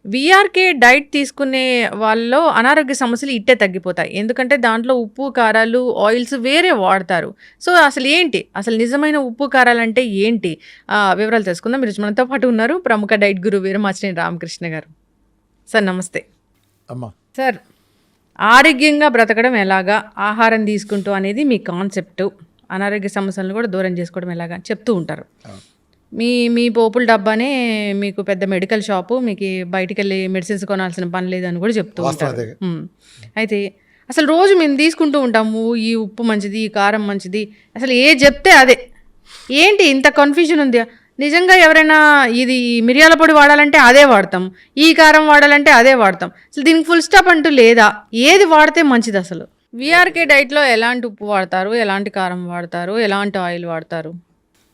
VRK diet తీసుకునే వాళ్ళలో అనారోగ్య సమస్యలు ఇట్టే తగ్గిపోతాయి. ఎందుకంటే దాంట్లో ఉప్పు, కారాలు, ఆయిల్స్ వేరే వాడతారు. సో, అసలు నిజమైన ఉప్పు, కారాలంటే ఏంటి? వివరాలు తెలుసుకుందాం. ఈరోజు మనతో పాటు ఉన్నారు ప్రముఖ డైట్ గురువు వీరమాచినేని రామకృష్ణ గారు. సార్ నమస్తే. అమ్మా. సార్, ఆరోగ్యంగా బ్రతకడం ఎలాగా? ఆహారం తీసుకుంటూ అనేది మీ కాన్సెప్టు. అనారోగ్య సమస్యలను కూడా దూరం చేసుకోవడం ఎలాగా చెప్తూ ఉంటారు. మీ పోపుల డబ్బానే మీకు పెద్ద మెడికల్ షాపు, మీకు బయటికి వెళ్ళి మెడిసిన్స్ కొనాల్సిన పని లేదని కూడా చెప్తూ ఉంటారు. అయితే అసలు రోజు మేము తీసుకుంటూ ఉంటాము, ఈ ఉప్పు మంచిది, ఈ కారం మంచిది, అసలు ఏ చెప్తే అదే. ఏంటి ఇంత కన్ఫ్యూజన్ ఉంది? నిజంగా ఎవరైనా ఇది మిరియాల పొడి వాడాలంటే అదే వాడతాం, ఈ కారం వాడాలంటే అదే వాడతాం. అసలు దీనికి ఫుల్ స్టాప్ అంటూ లేదా? ఏది వాడితే మంచిది అసలు? వీఆర్కే డైట్లో ఎలాంటి ఉప్పు వాడతారు, ఎలాంటి కారం వాడతారు, ఎలాంటి ఆయిల్ వాడతారు?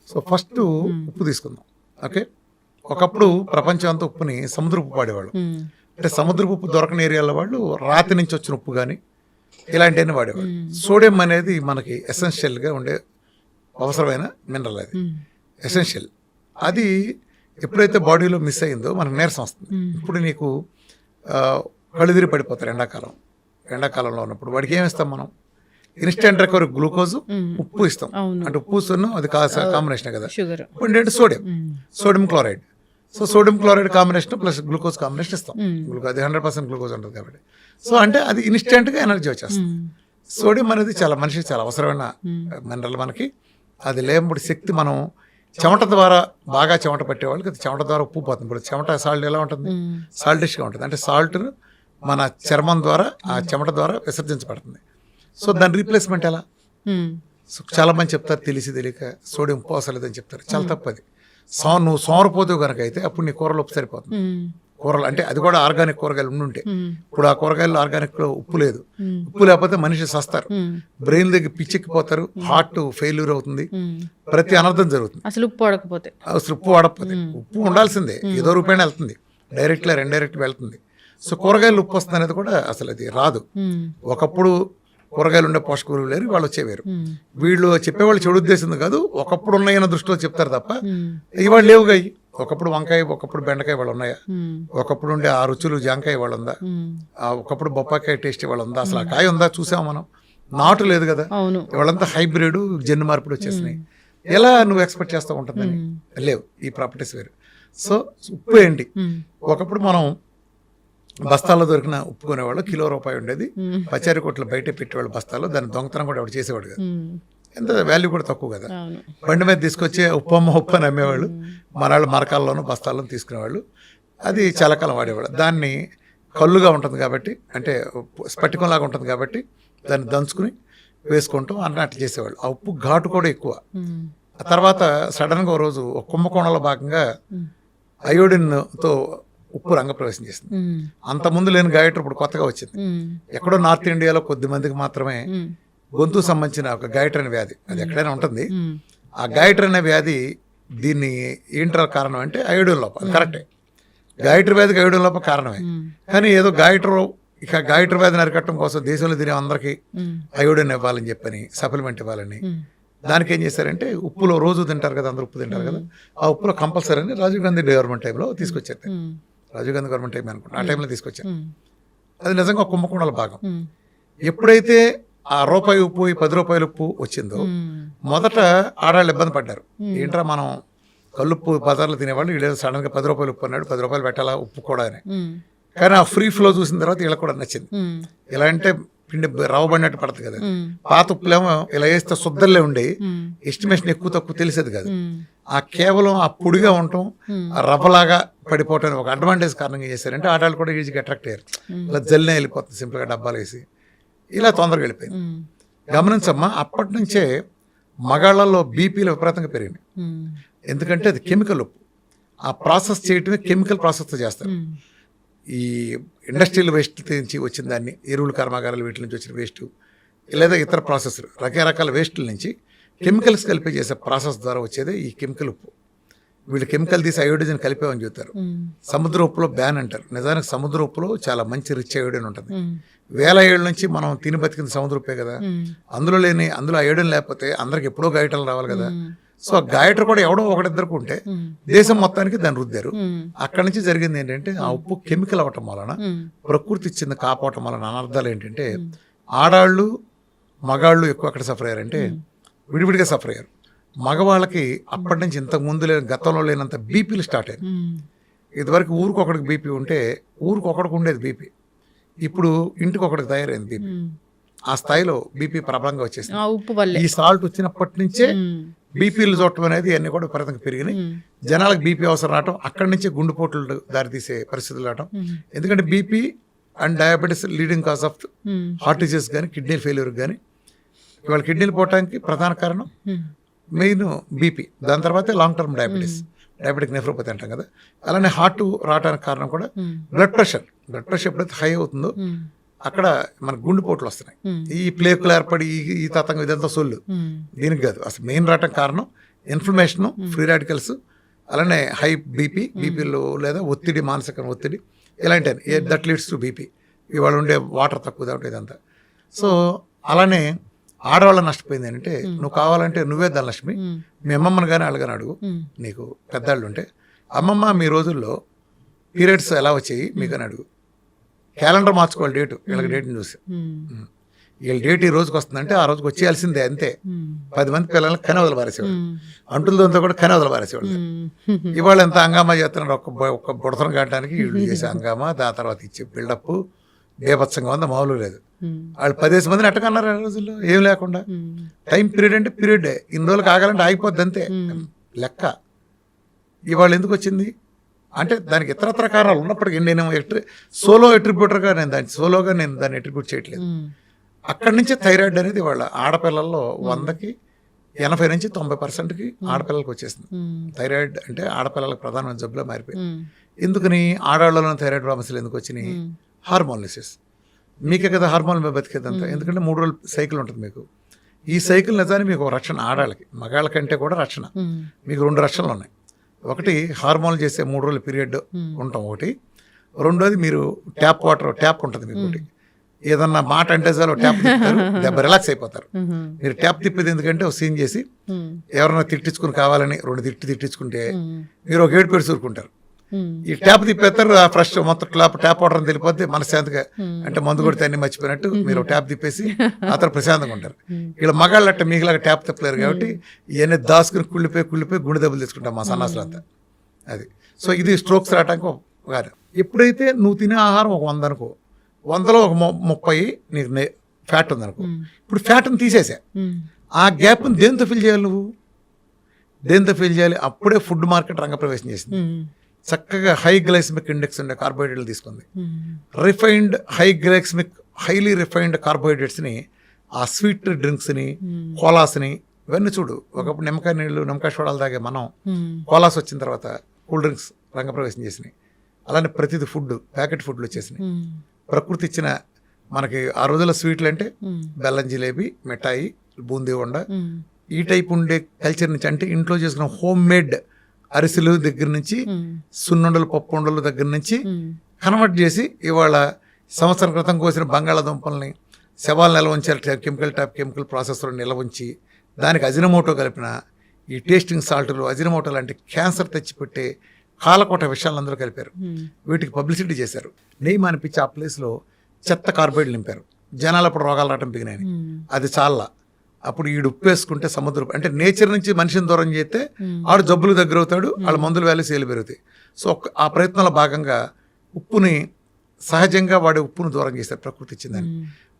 సో ఫస్ట్ ఉప్పు తీసుకుందాం. ఓకే, ఒకప్పుడు ప్రపంచం అంతా ఉప్పుని సముద్ర ఉప్పు వాడేవాళ్ళు. అంటే సముద్ర ఉప్పు దొరకని ఏరియాల వాళ్ళు రాతి నుంచి వచ్చిన ఉప్పు కానీ ఇలాంటివన్నీ వాడేవాళ్ళు. సోడియం అనేది మనకి ఎసెన్షియల్గా ఉండే అవసరమైన మినరల్, అది ఎసెన్షియల్. అది ఎప్పుడైతే బాడీలో మిస్ అయిందో మనకు నీరసం వస్తుంది. ఇప్పుడు నీకు కళ్ళుదిరి పడిపోతారు ఎండాకాలంలో ఉన్నప్పుడు. వాడికి ఏమి ఇస్తాం మనం? ఇన్స్టెంట్ రికవరీ గ్లూకోజ్, ఉప్పు ఇస్తాం. అంటే ఉప్పు అది కాంబినేషన్ కదా. ఇంకోటి sodium chloride. So sodium chloride combination plus glucose combination ఇస్తాం. అది 100% గ్లూకోజ్ ఉంటుంది కాబట్టి. సో అంటే అది ఇన్స్టెంట్గా ఎనర్జీ వచ్చేస్తుంది. సోడియం అనేది మనిషికి చాలా అవసరమైన మినరల్. మనకి అది లేనప్పుడు శక్తి మనం చెమట ద్వారా బాగా చెమట పట్టేవాళ్ళకి అది చెమట ద్వారా ఉప్పు పోతుంది. ఇప్పుడు చెమట సాల్ట్ ఎలా ఉంటుంది? సాల్టిష్గా ఉంటుంది. అంటే సాల్ట్ మన చర్మం ద్వారా ఆ చెమట ద్వారా విసర్జించబడుతుంది. సో దాని రీప్లేస్మెంట్ ఎలా? సో చాలా మంది చెప్తారు తెలియక సోడియం ఉప్పు అవసరం లేదని చెప్తారు. చాలా తప్పది. నువ్వు సోమరిపోతావు కనుక అయితే అప్పుడు నీ కూరలో ఉప్పు సరిపోతుంది. కూరలు అంటే అది కూడా ఆర్గానిక్ కూరగాయలు ఉండుంటే. ఇప్పుడు ఆ కూరగాయలు ఆర్గానిక్ లో ఉప్పు లేదు. ఉప్పు లేకపోతే మనిషి సస్తారు, బ్రెయిన్ దగ్గర పిచ్చెక్కిపోతారు, హార్ట్ ఫెయిల్యూర్ అవుతుంది, ప్రతి అనర్థం జరుగుతుంది అసలు ఉప్పు వాడకపోతే. ఉప్పు ఉండాల్సిందే, ఏదో రూపాయన వెళ్తుంది, డైరెక్ట్గా ఇండైరెక్ట్గా వెళ్తుంది. సో కూరగాయలు ఉప్పు వస్తుంది అనేది కూడా అసలు అది రాదు. ఒకప్పుడు కూరగాయలు ఉండే పోషక విలువలు లేరు, వాళ్ళు వచ్చేవారు. వీళ్ళు చెప్పేవాళ్ళు చెడు ఉద్దేశం కాదు, ఒకప్పుడు ఉన్నాయన్న దృష్టిలో చెప్తారు తప్ప ఇవాళ లేవుగా. ఒకప్పుడు వంకాయ, ఒకప్పుడు బెండకాయ వాళ్ళు ఉన్నాయా? ఒకప్పుడు ఉండే ఆ రుచులు జాంకాయ వాళ్ళు ఉందా? ఒకప్పుడు బొప్పాకాయ టేస్ట్ వాళ్ళు ఉందా? అసలు ఆ కాయ ఉందా? చూసాము మనం. నాటు లేదు కదా. వాళ్ళంతా హైబ్రిడ్ జన్యు మార్పిడి వచ్చేసినాయి. ఎలా నువ్వు ఎక్స్పెక్ట్ చేస్తూ ఉంటుందని? లేవు, ఈ ప్రాపర్టీస్ వేరు. సో ఉప్పు ఏంటి? ఒకప్పుడు మనం బస్తాల్లో దొరికిన ఉప్పు కొనేవాళ్ళు, కిలో రూపాయి ఉండేది. పచారీ కొట్లు బయట పెట్టేవాళ్ళు బస్తాల్లో. దాన్ని దొంగతనం కూడా ఎవరు చేసేవాడు కదా. ఎంత వాల్యూ కూడా తక్కువ కదా. బండి మీద తీసుకొచ్చే ఉప్పు అని అమ్మేవాళ్ళు. మనాళ్ళు మరకాల్లోనూ బస్తాల్లోనూ తీసుకునేవాళ్ళు. అది చాలా కాలం వాడేవాళ్ళు. దాన్ని కళ్ళుగా ఉంటుంది కాబట్టి, అంటే స్ఫటికంలాగా ఉంటుంది కాబట్టి దాన్ని దంచుకుని వేసుకుంటాం అన్నట్టు చేసేవాళ్ళు. ఆ ఉప్పు ఘాటు కూడా ఎక్కువ. ఆ తర్వాత సడన్గా ఓ రోజు కుంభకోణంలో భాగంగా అయోడిన్తో ఉప్పు రంగప్రవేశం చేసింది. అంతకుముందు లేని గైటర్ ఇప్పుడు కొత్తగా వచ్చింది. ఎక్కడో నార్త్ ఇండియాలో కొద్ది మందికి మాత్రమే గొంతు సంబంధించిన ఒక గైటర్ అనే వ్యాధి, అది ఎక్కడైనా ఉంటుంది. ఆ గైటర్ అనే వ్యాధి దీన్ని ఏంటారు కారణం అంటే అయోడిన్ లోపం. కరెక్టే, గైటర్ వ్యాధికి అయోడిన్ లోపం కారణమే. కానీ ఏదో గైటర్ వ్యాధిని అరికట్టడం కోసం దేశంలో తినే అందరికీ అయోడిన్ ఇవ్వాలని చెప్పని, సప్లిమెంట్ ఇవ్వాలని, దానికి ఏం చేశారంటే ఉప్పులో రోజు తింటారు కదా, అందరూ ఉప్పు తింటారు కదా, ఆ ఉప్పులో కంపల్సరీ అని రాజీవ్ గాంధీ గవర్నమెంట్ టైంలో తీసుకొచ్చారు. రాజీవ్ గాంధీ గవర్నమెంట్ టైం అనుకుంటా, ఆ టైంలో తీసుకొచ్చారు. అది నిజంగా కుంభకోణాల భాగం. ఎప్పుడైతే ఆ రూపాయి ఉప్పు, 10 రూపాయల ఉప్పు వచ్చిందో మొదట ఆడవాళ్ళు ఇబ్బంది పడ్డారు. ఏంట్రా మనం కల్లుప్పు బజార్లో తినేవాళ్ళు, వీళ్ళు సడన్ గా 10 రూపాయలు ఉప్పు అన్నాడు, 10 రూపాయలు పెట్టాలా ఉప్పు కూడా అని. కానీ ఆ ఫ్రీ ఫ్లో చూసిన తర్వాత వీళ్ళకి కూడా నచ్చింది. ఇలా అంటే పిండి రవ్వబడినట్టు పడుతుంది కదా. పాత ఉప్పులేమో ఇలా వేస్తే శుద్ధంలో ఉండి ఎస్టిమేషన్ ఎక్కువ తక్కువ తెలిసేది కాదు. ఆ కేవలం ఆ పొడిగా ఉండటం, ఆ రవ్వలాగా పడిపోవటం ఒక అడ్వాంటేజ్ కారణంగా చేశారంటే ఆడవాళ్ళు కూడా ఈజీగా అట్రాక్ట్ అయ్యారు. ఇలా జల్లినే వెళ్ళిపోతుంది సింపుల్గా డబ్బాలు వేసి, ఇలా తొందరగా వెళ్ళిపోయింది. గమనించమ్మా, అప్పటి నుంచే మగాళ్ళల్లో బీపీలు విపరీతంగా పెరిగినాయి. ఎందుకంటే అది కెమికల్ ఉప్పు. ఆ ప్రాసెస్ చేయటమే కెమికల్ ప్రాసెస్తో చేస్తారు. ఈ ఇండస్ట్రియల్ వేస్ట్ నుంచి వచ్చిన దాన్ని, ఎరువుల కర్మాగారాలు వీటి నుంచి వచ్చిన వేస్ట్, లేదా ఇతర ప్రాసెస్ రకరకాల వేస్టుల నుంచి కెమికల్స్ కలిపి చేసే ప్రాసెస్ ద్వారా వచ్చేదే ఈ కెమికల్ ఉప్పు. వీళ్ళు కెమికల్ తీసి అయోడిన్ కలిపేమని చెప్తారు. సముద్ర ఉప్పులో బ్యాన్ అంటారు. నిజానికి సముద్ర ఉప్పులో చాలా మంచి రిచ్ అయోడిన్ ఉంటుంది. 1000 ఏళ్ళ నుంచి మనం తిని బతికింది సముద్ర ఉప్పే కదా. అందులో అయోడిన్ లేకపోతే అందరికి ఎప్పుడో గైటలు రావాలి కదా. సో ఆ గాయటర్ కూడా ఎవడో ఒకటిద్దరికి ఉంటే దేశం మొత్తానికి దాన్ని రుద్దారు. అక్కడి నుంచి జరిగింది ఏంటంటే ఆ ఉప్పు కెమికల్ అవ్వటం వలన, ప్రకృతి ఇచ్చింది కాపాడటం వలన అనర్థాలు ఏంటంటే ఆడాళ్ళు మగాళ్ళు ఎక్కువ అక్కడ సఫర్ అయ్యారంటే విడివిడిగా సఫర్ అయ్యారు. మగవాళ్ళకి అప్పటి నుంచి ఇంతకు ముందు లేని గతంలో లేనంత బీపీలు స్టార్ట్ అయ్యాయి. ఇదివరకు ఊరికి ఒకటికి బీపీ ఉంటే ఊరికి ఒకటికి ఉండేది బీపీ, ఇప్పుడు ఇంటికి ఒకటికి తయారైంది బీపీ. ఆ స్థాయిలో బీపీ ప్రబలంగా వచ్చేసింది. ఈ సాల్ట్ వచ్చినప్పటి నుంచే బీపీలు చూడటం అనేది అన్ని కూడా విపరీతంగా పెరిగినాయి. జనాలకు బీపీ అవసరం రావటం, అక్కడి నుంచే గుండెపోట్లు దారితీసే పరిస్థితులు రావటం. ఎందుకంటే BP and diabetes leading cause of heart disease కానీ కిడ్నీ ఫెయిల్యూర్ కానీ. ఇవాళ కిడ్నీలు పోవటానికి ప్రధాన కారణం మెయిన్ బీపీ, దాని తర్వాతే లాంగ్ టర్మ్ డయాబెటిక్ నెఫ్రోపతి అంటాం కదా. అలానే హార్ట్ రావడానికి కారణం కూడా బ్లడ్ ప్రెషర్ ఎప్పుడైతే హై అవుతుందో అక్కడ మనకు గుండెపోట్లు వస్తున్నాయి. ఈ ప్లేకులు ఏర్పడి ఈ తతంగం ఇదంతా సొల్లు, దీనికి కాదు. అసలు మెయిన్ రావటం కారణం ఇన్ఫ్లమేషన్, ఫ్రీ రాడికల్స్, అలానే హై బీపీలో లేదా ఒత్తిడి, మానసిక ఒత్తిడి ఇలాంటివి దట్ లీడ్స్ టు బీపీ. ఇవాళ ఉండే వాటర్ తక్కువ కాబట్టి ఇదంతా. సో అలానే ఆడవాళ్ళ నష్టపోయింది ఏంటంటే, నువ్వు కావాలంటే నువ్వే ధనలక్ష్మి, మీ అమ్మమ్మని కానీ వాళ్ళు కానీ అడుగు, నీకు పెద్దవాళ్ళు ఉంటే, అమ్మమ్మ మీ రోజుల్లో పీరియడ్స్ ఎలా వచ్చాయి మీకని అడుగు. క్యాలెండర్ మార్చుకోవాలి డేటు, వీళ్ళకి డేట్ని చూసి. వీళ్ళ డేట్ ఈ రోజుకి వస్తుందంటే ఆ రోజుకి వచ్చేయాల్సిందే అంతే. 10 మంది పిల్లలకి కని వదలు పారేసేవాళ్ళు, అంటులతో కూడా కని వదలు పారేసేవాళ్ళు. ఇవాళ ఎంత హంగామా చేస్తున్నారు, ఒక్క బుడతను కావడానికి వీళ్ళు చేసే హంగామా, దాని తర్వాత ఇచ్చే బిల్డప్ బేభత్సంగా ఉందా, మామూలు లేదు. వాళ్ళు 10 మందిని ఎట్టకన్నారు ఆ రోజుల్లో, ఏం లేకుండా. టైం పీరియడ్ అంటే పీరియడే, ఇన్ని రోజులకు ఆగాలంటే ఆగిపోద్ది అంతే లెక్క. ఇవాళ ఎందుకు వచ్చింది అంటే దానికి ఇతరత్ర కారణాలు ఉన్నప్పటికీ నేను సోలో ఎట్రిబ్యూటర్గా నేను దాన్ని ఎట్రిబ్యూట్ చేయట్లేదు. అక్కడి నుంచే థైరాయిడ్ అనేది వాళ్ళ ఆడపిల్లల్లో 100కి 80 నుంచి 90%కి ఆడపిల్లలకు వచ్చేసింది. థైరాయిడ్ అంటే ఆడపిల్లలకు ప్రధానమైన జబ్బులో మారిపోయింది. ఎందుకని ఆడవాళ్ళలో థైరాయిడ్ సమస్యలు ఎందుకు వచ్చినాయి? హార్మోన్లిసిస్. మీకే కదా హార్మోన్ మీద బతికేదంతా. ఎందుకంటే 3 రోజులు సైకిల్ ఉంటుంది మీకు. ఈ సైకిల్ నిజానికి మీకు ఒక రక్షణ, ఆడాళ్ళకి మగాళ్ళ కంటే కూడా రక్షణ. మీకు 2 రక్షణలు ఉన్నాయి. ఒకటి హార్మోన్లు చేసే 3 రోజుల పీరియడ్ ఉంటాం ఒకటి. రెండోది మీరు ట్యాప్ ఉంటుంది మీకు ఒకటి. ఏదన్నా మాట అంటే చాలు ట్యాప్ తిప్పుతారు, దెబ్బ రిలాక్స్ అయిపోతారు. మీరు ట్యాప్ తిప్పేది ఎందుకంటే ఒక సీన్ చేసి ఎవరైనా తిట్టించుకుని కావాలని 2 తిట్టించుకుంటే మీరు ఒక 7 పెట్టి ఊరుకుంటారు. ఈ ట్యాప్ తిప్పేస్తారు, ఫ్రెష్ మొత్తం ట్యాప్ వాటర్ తెలిపోతే మనశ్శాంతిగా, అంటే మందు కొడితే అన్ని మర్చిపోయినట్టు మీరు ట్యాప్ తిప్పేసి అతను ప్రశాంతంగా ఉంటారు. ఇలా మగాళ్ళు అట్ట మీకులాగా ట్యాప్ తిప్పలేరు కాబట్టి ఇవన్నీ దాసుకుని కుళ్ళిపోయి గుండె దెబ్బలు తీసుకుంటాం మా సన్నాసులు అంతా. అది. సో ఇది స్ట్రోక్స్ రావడానికి ఒక కారణం. ఎప్పుడైతే నువ్వు తినే ఆహారం ఒక 100 అనుకో, 100లో ఒక 30 నీకు ఫ్యాట్ ఉందనుకో, ఇప్పుడు ఫ్యాట్ని తీసేసా, ఆ గ్యాప్ని దేంతో ఫిల్ చేయాలి? నువ్వు దేంతో ఫిల్ చేయాలి? అప్పుడే ఫుడ్ మార్కెట్ రంగప్రవేశం చేసింది. చక్కగా హై గ్లైసమిక్ ఇండెక్స్ ఉండే కార్బోహైడ్రేట్లు తీసుకుంది. రిఫైన్డ్ హైలీ రిఫైన్డ్ కార్బోహైడ్రేట్స్ని, ఆ స్వీట్ డ్రింక్స్ని, కోలాస్ని, ఇవన్నీ చూడు. ఒకప్పుడు నిమ్మకాయ నీళ్ళు, నిమ్మకాయ సోడాలు తాగే మనం కోలాస్ వచ్చిన తర్వాత కూల్ డ్రింక్స్ రంగప్రవేశం చేసినాయి. అలానే ప్రతిది ఫుడ్, ప్యాకెట్ ఫుడ్లు వచ్చేసినాయి. ప్రకృతి ఇచ్చిన మనకి ఆ రోజుల్లో స్వీట్లు అంటే బెల్లం జిలేబీ, మిఠాయి, బూందీ వండ, ఈ టైప్ ఉండే కల్చర్ నుంచి, అంటే ఇంట్లో చేసుకున్న హోమ్ మేడ్ అరిసెలు దగ్గర నుంచి, సున్నుండలు, పప్పు ఉండలు దగ్గర నుంచి కన్వర్ట్ చేసి ఇవాళ సంవత్సరం క్రితం కోసిన బంగాళాదుంపల్ని శవాలు నిల్వ ఉంచారు కెమికల్ ప్రాసెస్లో నిల్వ ఉంచి దానికి అజినమోటో కలిపిన ఈ టేస్టింగ్ సాల్ట్లు, అజినమోటో లాంటి క్యాన్సర్ తెచ్చిపెట్టే కాలకోట విషయాలను అందరూ కలిపారు. వీటికి పబ్లిసిటీ చేశారు. నెయ్యి అనిపించి ఆ ప్లేస్లో చెత్త కార్బోహైడ్రేట్లు నింపారు. జనాలు అప్పుడు రోగాలు రావటం బిగినాయి. అది చాలా. అప్పుడు ఈడు ఉప్పు వేసుకుంటే సముద్రం, అంటే నేచర్ నుంచి మనిషిని దూరం చేస్తే ఆడు జబ్బులు దగ్గర అవుతాడు, వాళ్ళ మందుల వాల్యూస్ ఏలు పెరుగుతాయి. సో ఆ ప్రయత్నంలో భాగంగా ఉప్పుని సహజంగా వాడే ఉప్పును దూరం చేస్తారు ప్రకృతి ఇచ్చిందని.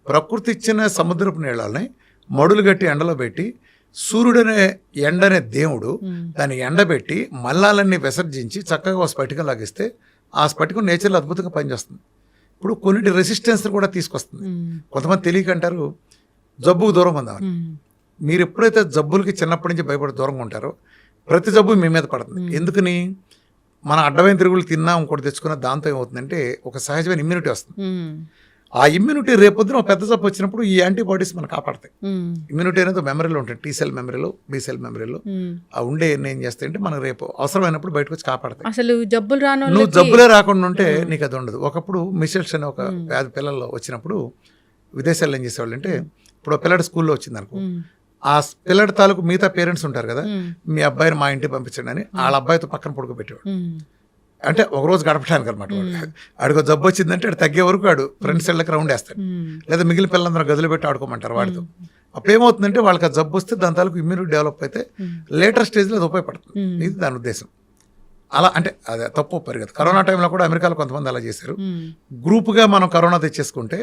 ప్రకృతి ఇచ్చిన సముద్రపు నీళ్ళని మడులు గట్టి ఎండలో పెట్టి, సూర్యుడనే ఎండనే దేవుడు దాన్ని ఎండబెట్టి మల్లాలన్నీ విసర్జించి చక్కగా ఒక స్ఫటికం లాగిస్తే ఆ స్ఫటికం నేచర్లో అద్భుతంగా పనిచేస్తుంది. ఇప్పుడు కొన్నిటి రెసిస్టెన్స్ కూడా తీసుకొస్తుంది. కొంతమంది తెలియకంటారు జబ్బుకు దూరం ఉందామని. మీరు ఎప్పుడైతే జబ్బులకి చిన్నప్పటి నుంచి భయపడి దూరంగా ఉంటారో ప్రతి జబ్బు మీ మీద పడుతుంది. ఎందుకని? మన అడ్డమైన తిరుగులు తిన్నా ఇంకోటి తెచ్చుకున్న దాంతో ఏమవుతుందంటే ఒక సహజమైన ఇమ్యూనిటీ వస్తుంది. ఆ ఇమ్యూనిటీ రేపొద్దున ఒక పెద్ద జబ్బు వచ్చినప్పుడు ఈ యాంటీబాడీస్ మనం కాపాడతాయి. ఇమ్యూనిటీ అనేది మెమరీలో ఉంటాయి, టీ సెల్ మెమరీలో, బి సెల్ మెమరీలో. ఆ ఉండే ఏం చేస్తాయంటే మనకు రేపు అవసరమైనప్పుడు బయటకు వచ్చి కాపాడతాయి. అసలు జబ్బులు రాను, నువ్వు జబ్బులే రాకుండా ఉంటే నీకు అది ఉండదు. ఒకప్పుడు మిషెల్స్ అనే ఒక వ్యాధి పిల్లల్లో వచ్చినప్పుడు విదేశాల్లో ఏం చేసేవాళ్ళు అంటే, ఇప్పుడు పిల్లడి స్కూల్లో వచ్చింది అనుకో, ఆ పిల్లడి తాలూకు మిగతా పేరెంట్స్ ఉంటారు కదా, మీ అబ్బాయిని మా ఇంటికి పంపించండి అని వాళ్ళ అబ్బాయితో పక్కన పడుకోబెట్టేవాడు. అంటే ఒక రోజు గడపడానికి అనమాట. ఆడికి జబ్బు వచ్చిందంటే ఆడు తగ్గే వరకు ఆడు ఫ్రెండ్స్ ఇళ్ళకి రౌండ్ వేస్తాడు, లేదా మిగిలిన పిల్లలందరూ గదులు పెట్టి ఆడుకోమంటారు వాడితో. అప్పుడు ఏమవుతుందంటే వాళ్ళకి ఆ జబ్బు వస్తే దాని తాలూకు ఇమ్యూనిటీ డెవలప్ అయితే లేటర్ స్టేజ్లో అది ఉపయోగపడుతుంది. ఇది దాని ఉద్దేశం. అలా అంటే అదే తప్పు ఒప్పరు కదా. కరోనా టైంలో కూడా అమెరికాలో కొంతమంది అలా చేశారు. గ్రూప్గా మనం కరోనా తెచ్చేసుకుంటే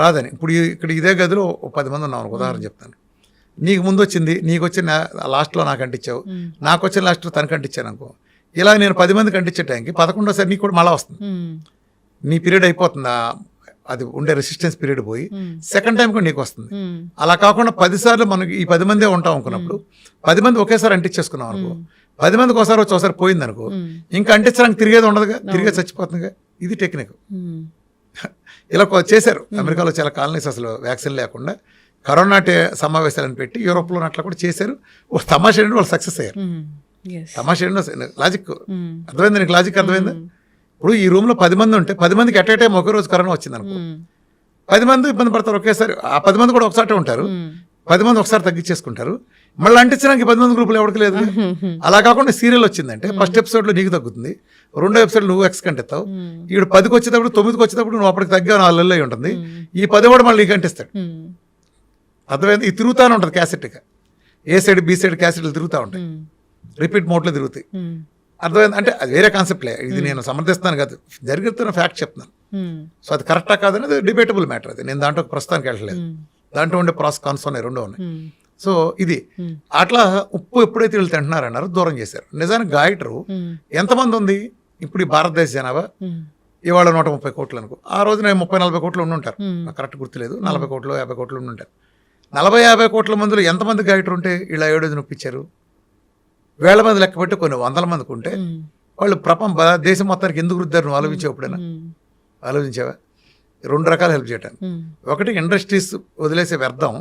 రాదని. ఇప్పుడు ఇక్కడ ఇదే గదిలో 10 మంది ఉన్నాం, ఉదాహరణ చెప్తాను. నీకు ముందు వచ్చింది, నీకు వచ్చిన లాస్ట్లో నాకు అంటించావు, నాకు వచ్చిన లాస్ట్లో తనకు అంటించాను అనుకో. ఇలా నేను 10 మందికి అంటించే టైంకి 11వ నీకు కూడా మళ్ళీ వస్తుంది. నీ పీరియడ్ అయిపోతుంది, అది ఉండే రెసిస్టెన్స్ పీరియడ్ పోయి సెకండ్ టైం కూడా నీకు వస్తుంది. అలా కాకుండా 10 సార్లు మనకి ఈ 10 మందే ఉంటాం అనుకున్నప్పుడు 10 మంది ఒకేసారి అంటించేసుకున్నాం అనుకో, 10 మందికి ఒకసారి వచ్చి ఒకసారి పోయింది అనుకో, ఇంకా అంటించడానికి తిరిగేది ఉండదుగా, తిరిగే చచ్చిపోతుందిగా. ఇది టెక్నిక్. ఇలా చేశారు అమెరికాలో చాలా కాలనీస్, అసలు వ్యాక్సిన్ లేకుండా కరోనా సమావేశాలను పెట్టి యూరోప్లో అట్లా కూడా చేశారు. తమాషా ఏంటంటే వాళ్ళు సక్సెస్ అయ్యారు. తమాషా ఏంటో లాజిక్ అర్థమైంది నీకు? లాజిక్ అర్థమైందా? ఇప్పుడు ఈ రూమ్లో 10 మంది ఉంటే 10 మందికి ఎట్ ఏ టైం ఒకే రోజు కరోనా వచ్చింది అనుకో, 10 మంది ఇబ్బంది పడతారు ఒకేసారి. ఆ 10 మంది కూడా ఒకసారి ఉంటారు, 10 మంది ఒకసారి తగ్గించేసుకుంటారు. మళ్ళీ అంటించడానికి 10 మంది గ్రూపులు ఎవరికి లేదు. అలా కాకుండా సీరియల్ వచ్చిందంటే ఫస్ట్ ఎపిసోడ్లో నీకు తగ్గుతుంది, రెండో ఎపిసోడ్ నువ్వు ఎక్స్ కంటిస్తావు. ఈడు 10కి వచ్చేటప్పుడు 9కి వచ్చేటప్పుడు నువ్వు అప్పటికి తగ్గా 4 నెలలు అయి ఉంటుంది. ఈ 10 కూడా మళ్ళీ నీకు అంటిస్తాడు. అర్థమైంది? ఇది తిరుగుతూనే ఉంటుంది క్యాసెట్గా. ఏ సైడ్ బి సైడ్ క్యాసెట్లు తిరుగుతూ ఉంటాయి, రిపీట్ మోడ్లో తిరుగుతాయి. అర్థమైంది? అంటే అది వేరే కాన్సెప్ట్లే, ఇది నేను సమర్థిస్తాను కాదు, జరుగుతున్న ఫ్యాక్ట్ చెప్తున్నాను. సో అది కరెక్టా కాదనేది డిబేటబుల్ మ్యాటర్. అది నేను దాంట్లో ప్రస్తుతానికి వెళ్ళలేదు. దాంట్లో ఉండే ప్రాస్ కాన్స్ ఉన్నాయి, రెండో ఉన్నాయి. సో ఇది అట్లా ఉప్పు ఎప్పుడైతే వీళ్ళు తింటున్నారన్నారు దూరం చేశారు. నిజానికి గాయటరు ఎంతమంది ఉంది ఇప్పుడు ఈ భారతదేశ జనాభా? ఇవాళ 130 కోట్లు అనుకో, ఆ రోజున 30-40 కోట్లు ఉండుంటారు, నాకు కరెక్ట్ గుర్తులేదు. 40 కోట్లు 50 కోట్లు ఉండుంటారు. 40-50 కోట్ల మందిలో ఎంతమంది గాయటరు ఉంటే ఇలా 7 రోజులు నొప్పించారు? వేల మంది లెక్క పెట్టి కొన్ని 100 మందికి ఉంటే వాళ్ళు దేశం మొత్తానికి ఎందుకు రుద్దారు? నువ్వు ఆలోచించావు ఎప్పుడైనా? ఆలోచించావా? 2 రకాలు హెల్ప్ చేయడానికి. ఒకటి ఇండస్ట్రీస్ వదిలేసే వ్యర్థం.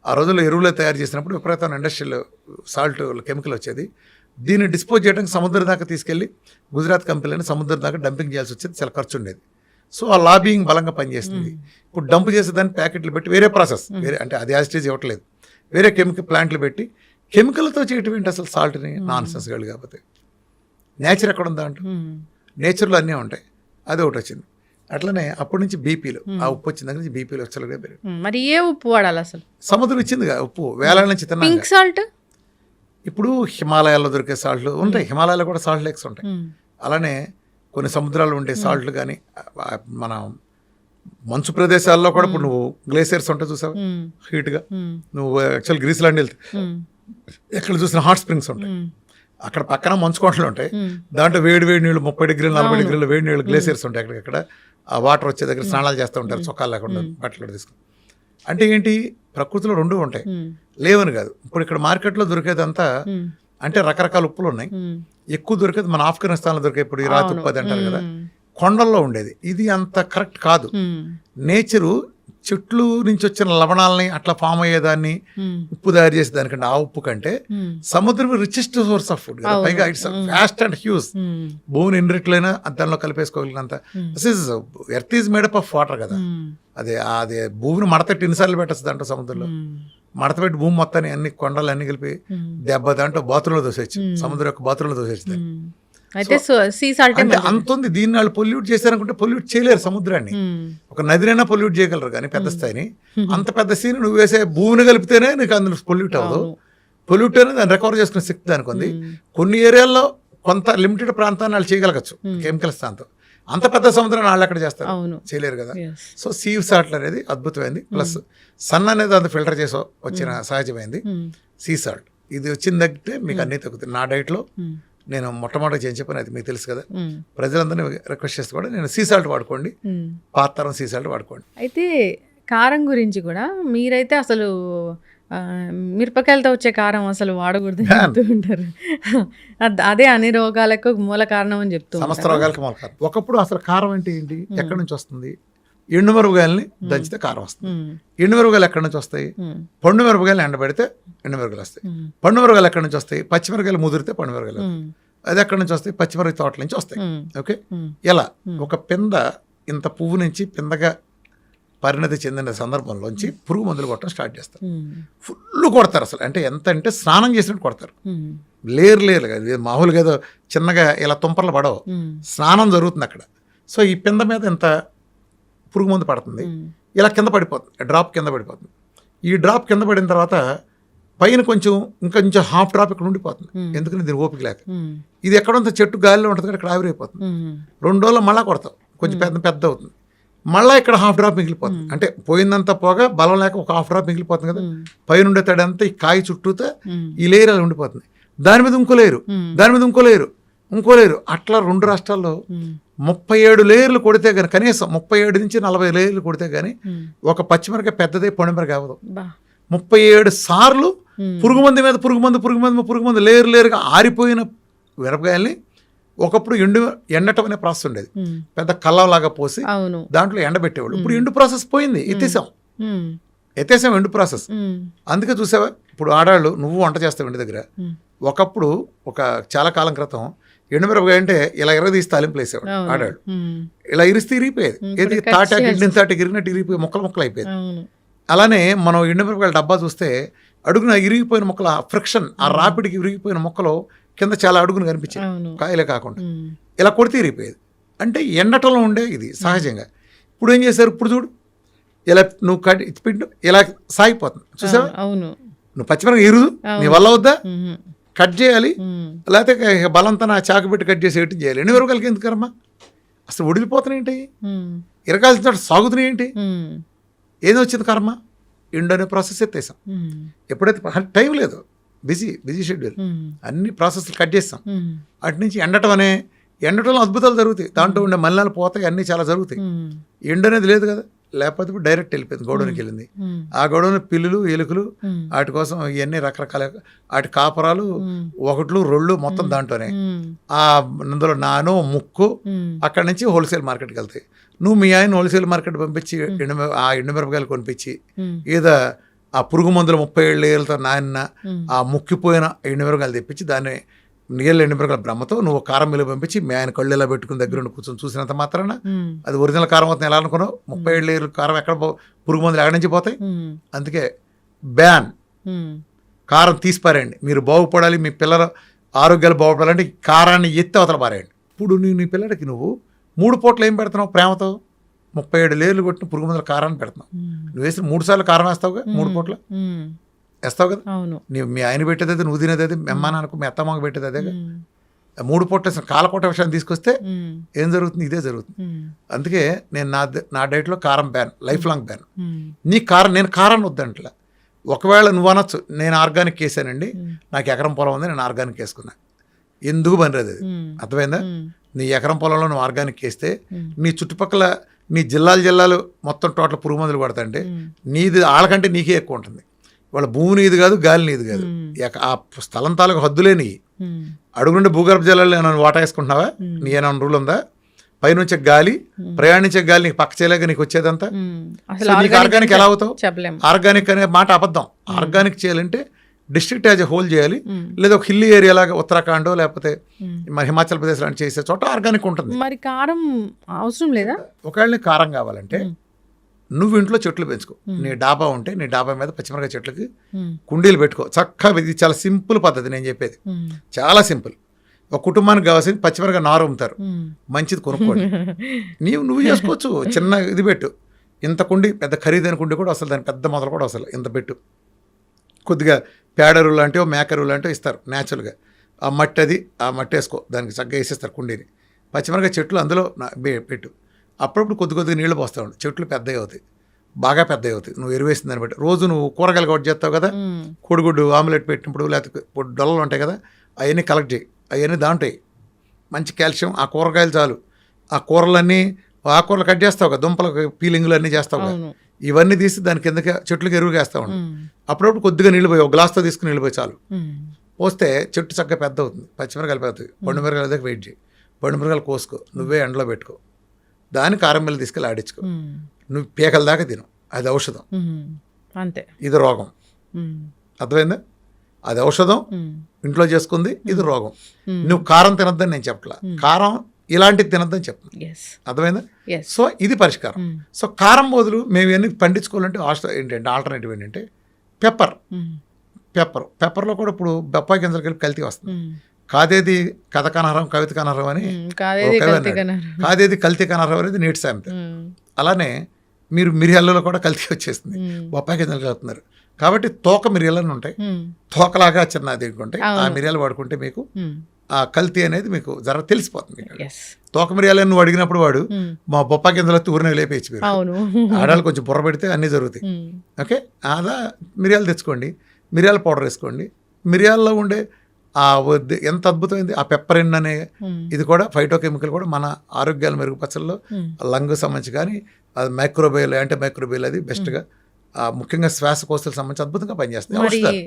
ఆ రోజుల్లో ఎరువులు తయారు చేసినప్పుడు విపరీతమైన ఇండస్ట్రియల్ సాల్ట్ కెమికల్ వచ్చేది. దీన్ని డిస్పోజ్ చేయడానికి సముద్రం దాకా తీసుకెళ్ళి గుజరాత్ కంపెనీలని సముద్రం దాకా డంపింగ్ చేయాల్సి వచ్చేది, చాలా ఖర్చు ఉండేది. సో ఆ లాబింగ్ బలంగా పనిచేస్తుంది. ఇప్పుడు డంప్ చేసేదాన్ని ప్యాకెట్లు పెట్టి వేరే ప్రాసెస్, వేరే అంటే అది యాజిటేజ్ ఇవ్వట్లేదు, వేరే కెమికల్ ప్లాంట్లు పెట్టి కెమికల్తో చేయటం ఏంటి అసలు? సాల్ట్ని నాన్ సెన్స్ గళ్ళు. కాకపోతే నేచర్ ఎక్కడ ఉందా అంటూ, నేచర్లో అన్నీ ఉంటాయి. అది ఒకటి వచ్చింది. అట్లనే అప్పటి నుంచి బీపీలు, ఆ ఉప్పు వచ్చిన దగ్గర నుంచి బీపీలు వచ్చలుగా పెరిగి. మరి ఏ ఉప్పు వాడాలి అసలు? సముద్రం ఇచ్చింది ఉప్పు, వేలాల నుంచి తిన్నా. పింక్ సాల్ట్ ఇప్పుడు హిమాలయాల్లో దొరికే సాల్ట్లు ఉంటాయి, హిమాలయాల్లో కూడా సాల్ట్ లేక్స్ ఉంటాయి. అలానే కొన్ని సముద్రాలు ఉండే సాల్ట్లు కానీ, మన మంచు ప్రదేశాల్లో కూడా ఇప్పుడు నువ్వు గ్లేసియర్స్ ఉంటాయి చూసావు, హీట్గా. నువ్వు యాక్చువల్ గ్రీస్లాండ్ వెళ్తే ఎక్కడ చూసిన హాట్ స్ప్రింగ్స్ ఉంటాయి, అక్కడ పక్కన మంచు కొండలు ఉంటాయి. దాంట్లో వేడి నీళ్ళు 30 డిగ్రీలు 40 డిగ్రీలు వేడి నీళ్ళు గ్లేసియర్స్ ఉంటాయి. అక్కడెక్కడ ఆ వాటర్ వచ్చే దగ్గర స్నానాలు చేస్తూ ఉంటారు, చొక్కాలు లేకుండా బట్టలు తీసుకుని. అంటే ఏంటి, ప్రకృతిలో 2 ఉంటాయి, లేవని కాదు. ఇప్పుడు ఇక్కడ మార్కెట్లో దొరికేదంతా అంటే రకరకాల ఉప్పులు ఉన్నాయి. ఎక్కువ దొరికేది మన ఆఫ్ఘనిస్తాన్లో దొరికే, ఇప్పుడు ఈ రాతి ఉప్పు అది అంటారు కదా, కొండల్లో ఉండేది. ఇది అంత కరెక్ట్ కాదు. నేచరు చెట్లు నుంచి వచ్చిన లవణాలని అట్లా ఫామ్ అయ్యేదాన్ని ఉప్పు తయారు చేసే దానికంటే, ఆ ఉప్పు కంటే సముద్రం రిచెస్ట్ సోర్స్ ఆఫ్ ఫుడ్. పైగా ఇట్స్ వ్యాస్ట్ అండ్ హ్యూజ్. భూమిని ఎన్నిట్లైనా దానిలో కలిపేసుకోగలిగినంత. Earth is made up of water కదా. అదే భూమిని మడతపెట్టి ఎన్నిసార్లు పెట్టచ్చు దాంట్లో, సముద్రంలో మడతపెట్టి భూమి మొత్తాన్ని అన్ని కొండలు అన్ని కలిపి దాంట్లో బాత్రూంలో దోసేయచ్చు, సముద్రం యొక్క బాత్రూంలో దోసేచ్చు. అయితే సీ సాల్ట్ అంటే అంత ఉంది. దీన్ని వాళ్ళు పొల్యూట్ చేశారనుకుంటే పొల్యూట్ చేయలేరు సముద్రాన్ని. ఒక నదినైనా పొల్యూట్ చేయగలరు కానీ పెద్ద స్థాయిని. అంత పెద్ద సీని నువ్వు వేసే భూమిని కలిపితేనే నీకు అందులో పొల్యూట్ అవ్వదు. పొల్యూట్ అనేది దాన్ని రికవర్ చేసుకునే శక్తి దానికి ఉంది. కొన్ని ఏరియాల్లో కొంత లిమిటెడ్ ప్రాంతాన్ని వాళ్ళు చేయగలగచ్చు కెమికల్స్ దాంతో. అంత పెద్ద సముద్రాన్ని వాళ్ళు ఎక్కడ చేస్తారు? చేయలేరు కదా. సో సీ సాల్ట్ అనేది అద్భుతమైంది. ప్లస్ సన్ అనేది అంత ఫిల్టర్ చేసి వచ్చిన సహజమైంది సీ సాల్ట్. ఇది వచ్చిన దగ్గర మీకు అన్నీ తగ్గుతాయి. నా డైట్లో నేను మొట్టమొదటి ఏం చెప్పాను అది మీకు తెలుసు కదా. ప్రజలందరినీ రిక్వెస్ట్ చేస్తే కూడా నేను సీ సాల్ట్ వాడుకోండి, పాతరం సీ సాల్ట్ వాడుకోండి. అయితే కారం గురించి కూడా మీరైతే అసలు మిరపకాయలతో వచ్చే కారం అసలు వాడకూడదు చెప్తూ ఉంటారు. అదే అన్ని రోగాలకు మూల కారణం అని చెప్తూ సమస్త రోగాలకు మూల కారణం. ఒకప్పుడు అసలు కారం అంటే ఏంటి, ఎక్కడి నుంచి వస్తుంది? ఎండుమిరపకాయలని దంచితే కారం వస్తుంది. ఎండుమిరపకాయలు ఎక్కడి నుంచి వస్తాయి? పండు మిరపకాయలు ఎండబెడితే ఎండుమిరపకాయలు వస్తాయి. పండు మిరపకాయలు ఎక్కడి నుంచి వస్తాయి? పచ్చిమిరపకాయలు ముదిరితే పండు మిరపకాయలు. అది ఎక్కడి నుంచి వస్తాయి? పచ్చిమిరపకాయ తోటల నుంచి వస్తాయి. ఓకే, ఎలా ఒక పింద ఇంత పువ్వు నుంచి పిందగా పరిణతి చెందిన సందర్భంలోంచి పురుగు మందులు కొట్టడం స్టార్ట్ చేస్తారు. ఫుల్ కొడతారు అసలు. అంటే ఎంత అంటే స్నానం చేసినట్టు కొడతారు. లేరు కదా, మామూలుగా ఏదో చిన్నగా ఇలా తుంపర్లు పడవు, స్నానం జరుగుతుంది అక్కడ. సో ఈ పింద మీద ఎంత పురుగు మందు పడుతుంది, ఇలా కింద పడిపోతుంది, డ్రాప్ కింద పడిపోతుంది. ఈ డ్రాప్ కింద పడిన తర్వాత పైన కొంచెం కొంచెం హాఫ్ డ్రాప్ ఇక్కడ ఉండిపోతుంది, ఎందుకంటే దీని ఓపిక లేక. ఇది ఎక్కడంత చెట్టు గాలిలో ఉంటుంది కదా, ఇక్కడ ఆవిరైపోతుంది. 2 రోజుల్లో మళ్ళీ కొడతాం, కొంచెం పెద్ద అవుతుంది, మళ్ళీ ఇక్కడ హాఫ్ డ్రాప్ మిగిలిపోతుంది. అంటే పోయిందంతా పోగా బలం లేక ఒక హాఫ్ డ్రాప్ మిగిలిపోతుంది కదా, పైన ఉండే తడంతా ఈ కాయ చుట్టూతో ఈ లేయర్ అలా ఉండిపోతుంది. దాని మీద ఇంకో లేరు, దాని మీద ఇంకో లేరు, అట్లా 2 రాష్ట్రాల్లో 37 లేయర్లు కొడితే కానీ, కనీసం 37 నుంచి 40 లేయర్లు కొడితే కానీ ఒక పచ్చిమిరకాయ పెద్దదే పొడిమిరకాయ అవ్వదు. 37 సార్లు పురుగు మందు లేరుగా ఆరిపోయిన మిరపకాయల్ని ఒకప్పుడు ఎండటం అనే ప్రాసెస్ ఉండేది, పెద్ద కల్లంలాగా పోసి దాంట్లో ఎండబెట్టేవాళ్ళు. ఇప్పుడు ఎండు ప్రాసెస్ పోయింది, ఎత్తేసాం ఎండు ప్రాసెస్. అందుకే చూసావా, ఇప్పుడు ఆడాళ్ళు, నువ్వు వంట చేస్తావు ఇంటి దగ్గర, ఒకప్పుడు చాలా కాలం క్రితం ఎండుమిరపకాయ అంటే ఇలా తీసి తాలింపులు వేసేవాడు ఆడాళ్ళు. ఇలా ఇరిస్తే ఇరిగిపోయేది, ఏది తాటాకి ఇరిగినట్టు ఇరిగిపోయి ముక్కలు అయిపోయేది. అలానే మనం ఎండుమిరపకాయల డబ్బా చూస్తే అడుగున ఇరిగిపోయిన మొక్కల ఫ్రిక్షన్, ఆ రాపిడికి ఇరిగిపోయిన మొక్కలు కింద చాలా అడుగును కనిపించాయి, కాయలే కాకుండా. ఇలా కొడితే ఇరిగిపోయేది. అంటే ఎండటంలో ఉండే ఇది సహజంగా. ఇప్పుడు ఏం చేశారు, ఇప్పుడు చూడు, ఇలా నువ్వు పిండు ఇలా సాగిపోతుంది, చూసావా? నువ్వు పచ్చిమిరపకాయ ఇరుదు, నీ వల్ల వద్దా, కట్ చేయాలి, లేకపోతే బలంతా నా చాకు పెట్టి కట్ చేసి ఎటు చేయాలి. ఎండుమిరపకాయలకి ఎందుకరమ్మా, అసలు ఉడిలిపోతున్నాయి ఏంటి, ఇరగాల్సిన చోట సాగుతున్నాయి ఏంటి, ఏదో వచ్చింది కర్మ, ఎండు అనే ప్రాసెస్ ఎత్తేసాం. ఎప్పుడైతే టైం లేదు, బిజీ షెడ్యూల్, అన్ని ప్రాసెస్లు కట్ చేస్తాం. అటు నుంచి ఎండటంలో అద్భుతాలు జరుగుతాయి, దాంట్లో ఉండే మలినాలు పోతాయి, అన్నీ చాలా జరుగుతాయి. ఎండు అనేది లేదు కదా, లేకపోతే ఇప్పుడు డైరెక్ట్ వెళ్ళిపోయింది, గోడౌన్కి వెళ్ళింది. ఆ గోడౌన్ పిల్లులు ఎలుకలు వాటి కోసం ఇవన్నీ రకరకాల వాటి కాపరాలు 1, 2 మొత్తం దాంట్లోనే. అందులో నాను ముక్కు అక్కడి నుంచి హోల్సేల్ మార్కెట్కి వెళ్తాయి. నువ్వు మీ ఆయన హోల్సేల్ మార్కెట్ పంపించి ఆ ఎండుమిరపకాయలు కొనిపించి, ఏదో ఆ పురుగు మందులు 37 లేయర్లతో నాన్న ఆ ముక్కిపోయిన ఎండుమిరపకాయలు తెప్పించి దాన్ని నీళ్ళ ఎండుమిరపకాయల బ్రహ్మతో నువ్వు కారం మిల్లు పంపించి మీ ఆయన కళ్ళు ఇలా పెట్టుకుని దగ్గర ఉండి కూర్చొని చూసినంత మాత్రాన అది ఒరిజినల్ కారం అవుతుంది ఎలా అనుకున్నావు? 37 లేయర్లు కారం ఎక్కడ పురుగు మందులు ఎక్కడి నుంచి పోతాయి? అందుకే బ్యాన్, కారం తీసిపారేయండి. మీరు బాగుపడాలి, మీ పిల్లల ఆరోగ్యాలు బాగుపడాలంటే కారాన్ని ఎత్తి అవతల పారేయండి. ఇప్పుడు నీ పిల్లడికి నువ్వు 3 పూటలు ఏం పెడుతున్నావు ప్రేమతో? 37 లేయర్లు కొట్టిన పురుగు మందుల కారాన్ని పెడుతున్నావు. నువ్వు వేసిన 3 సార్లు కారం వేస్తావుగా, 3 పూటలు వేస్తావు కదా. నువ్వు మీ ఆయన పెట్టేదైతే నువ్వు తినేదైతే, మీ అమ్మ నాన్నకు మీ అత్తమ్మకు పెట్టేది అదే. 3 పూటలు వేసిన కాలకోట విషయాన్ని తీసుకొస్తే ఏం జరుగుతుంది? ఇదే జరుగుతుంది. అందుకే నేను నా డైట్లో కారం బ్యాన్, లైఫ్ లాంగ్ బ్యాన్. నేను కారాన్ని వద్దంట్లా. ఒకవేళ నువ్వు అనొచ్చు, నేను ఆర్గానిక్ వేసానండి, నాకు ఎకరం పొలం ఉంది, నేను ఆర్గానిక్ వేసుకున్నా, ఎందుకు పనిలేదు అది, అర్థమైందా? నీ ఎకరం పొలంలో నువ్వు ఆర్గానిక్ వేస్తే నీ చుట్టుపక్కల నీ జిల్లాలు మొత్తం టోటల్ పురుగు మందులు పడతాయంటే నీది వాళ్ళకంటే నీకే ఎక్కువ ఉంటుంది. వాళ్ళ భూమి నీది కాదు, గాలి నీది కాదు, ఆ స్థలం తాలూకు హద్దులే నీ. అడుగుండే భూగర్భ జలాలు ఏమైనా వాటా వేసుకుంటున్నావా? నీ ఏమైనా రూల్ ఉందా? పైనుంచే గాలి, ప్రయాణించే గాలి నీకు పక్క చేయలేక నీకు వచ్చేదంతా. నీకు ఆర్గానిక్ ఎలా అవుతావు? ఆర్గానిక్ అనే మాట అబద్ధం. ఆర్గానిక్ చేయాలంటే డిస్ట్రిక్ట్ యాజ్ ఎ హోల్ చేయాలి, లేదా ఒక హిల్లీ ఏరియా లాగా ఉత్తరాఖండ్ లేకపోతే మరి హిమాచల్ ప్రదేశ్ లాంటి చేసే చోట ఆర్గానిక్ ఉంటుంది. మరి కారం అవసరం లేదా? ఒకవేళ కారం కావాలంటే నువ్వు ఇంట్లో చెట్లు పెంచుకో. నీ డాబా ఉంటే నీ డాబా మీద పచ్చిమిరకాయ చెట్లకి కుండీలు పెట్టుకో చక్కగా. ఇది చాలా సింపుల్ పద్ధతి నేను చెప్పేది, చాలా సింపుల్. ఒక కుటుంబానికి కావాల్సింది పచ్చిమిరకాయ నారు అమ్ముతారు, మంచిది కొనుక్కోండి. నువ్వు చేసుకోవచ్చు. చిన్న ఇది పెట్టు, ఇంత కుండి, పెద్ద ఖరీదైన కుండి కూడా అసలు, దాని పెద్ద మొదలు కూడా అసలు ఇంత పెట్టు. కొద్దిగా పేడరు లాంటివో మేకరు లాంటివో ఇస్తారు న్యాచురల్గా. ఆ మట్టి వేసుకో, దానికి చక్కగా వేసేస్తారు కుండీని. పచ్చిమిరకాయ చెట్లు అందులో పెట్టు. అప్పుడప్పుడు కొద్దిగా నీళ్లు పోస్తూ ఉండు, చెట్లు పెద్దవి అవుతాయి, బాగా పెద్దవి అవుతాయి. నువ్వు ఎరువేసిన దాన్ని బట్టి. రోజు నువ్వు కూరగాయలు కట్ చేస్తావు కదా, కోడిగుడ్డు ఆమ్లెట్ పెట్టినప్పుడు లేకపోతే డొల్లలు ఉంటాయి కదా, అవన్నీ కలెక్ట్ చేయి. అవన్నీ దాంట్లో మంచి కాల్షియం. ఆ కూరగాయలు చాలు. ఆ కూరలన్నీ, ఆకుకూరలు కట్ చేస్తావు కదా, దుంపల పీలింగ్లు అన్నీ చేస్తావు కదా, ఇవన్నీ తీసి దాని కిందకి చెట్లకి ఎరువుగా వేస్తూ ఉండు. అప్పుడప్పుడు కొద్దిగా నీళ్ళు పోయి, ఒక గ్లాస్తో తీసుకుని నీళ్ళు పోయి చాలు. పోస్తే చెట్టు చక్కగా పెద్ద అవుతుంది. పచ్చిమిరకాయలు పెద్దవి. పండు మిరకాయల దగ్గర వెయిట్ చేయి, పండు మిరకాయలు కోసుకో, నువ్వే ఎండలో పెట్టుకో, దాన్ని కారం మిల్లు తీసుకెళ్ళి ఆడించుకో. నువ్వు పీకల దాకా తిను, అది ఔషధం. అంతే. ఇది రోగం, అర్థమైందా? అది ఔషధం ఇంట్లో చేసుకుంది, ఇది రోగం. నువ్వు కారం తినద్దని నేను చెప్పట్లా. కారం ఇలాంటిది తినద్దని చెప్తుంది. ఎస్ అర్థమైందా? ఎస్ సో ఇది పరిష్కారం. సో కారం బదులు మేము ఇవన్నీ పండించుకోవాలంటే ఏంటంటే ఆల్టర్నేటివ్ ఏంటంటే పెప్పర్లో కూడా ఇప్పుడు బొప్పాయి గింజలు కలిపి కల్తీ వస్తుంది. కాదేది కథ కనహరం కవిత కనహరం అని కాదేది ఒక కవి కల్తీ అన్నాడు. కనహరం. కాదేది కల్తీ కనహరం అనేది నేటి సామెత. అలానే మీరు మిరియాలలో కూడా కల్తీ వచ్చేస్తుంది, బొప్పాయి గింజలు కలుపుతున్నారు. కాబట్టి తోక మిరియాలని ఉంటాయి, తోకలాగా చిన్నది ఉంటాయి. ఆ మిరియాలు వాడుకుంటే మీకు ఆ కల్తీ అనేది మీకు జర తెలిసిపోతుంది. తోక మిరియాలని నువ్వు అడిగినప్పుడు వాడు మా బొప్పాయి గింజలు ఊరిని లేపేసి ఆడాలు కొంచెం బుర్ర పెడితే అన్నీ జరుగుతాయి. ఓకే, అలా మిరియాలు తెచ్చుకోండి, మిరియాల పౌడర్ వేసుకోండి. మిరియాల్లో ఉండే ఎంత అద్భుతమైంది ఆ పెప్పరిన్ అనే ఇది కూడా ఫైటోకెమికల్ కూడా మన ఆరోగ్యాలు మెరుగుపరచడంలో లంగ్ సంబంధించి కానీ అది మైక్రోబయల్ యాంటీ మైక్రోబయల్ అది బెస్ట్గా ముఖ్యంగా శ్వాసకోశాలకు సంబంధించి అద్భుతంగా పనిచేస్తుంది.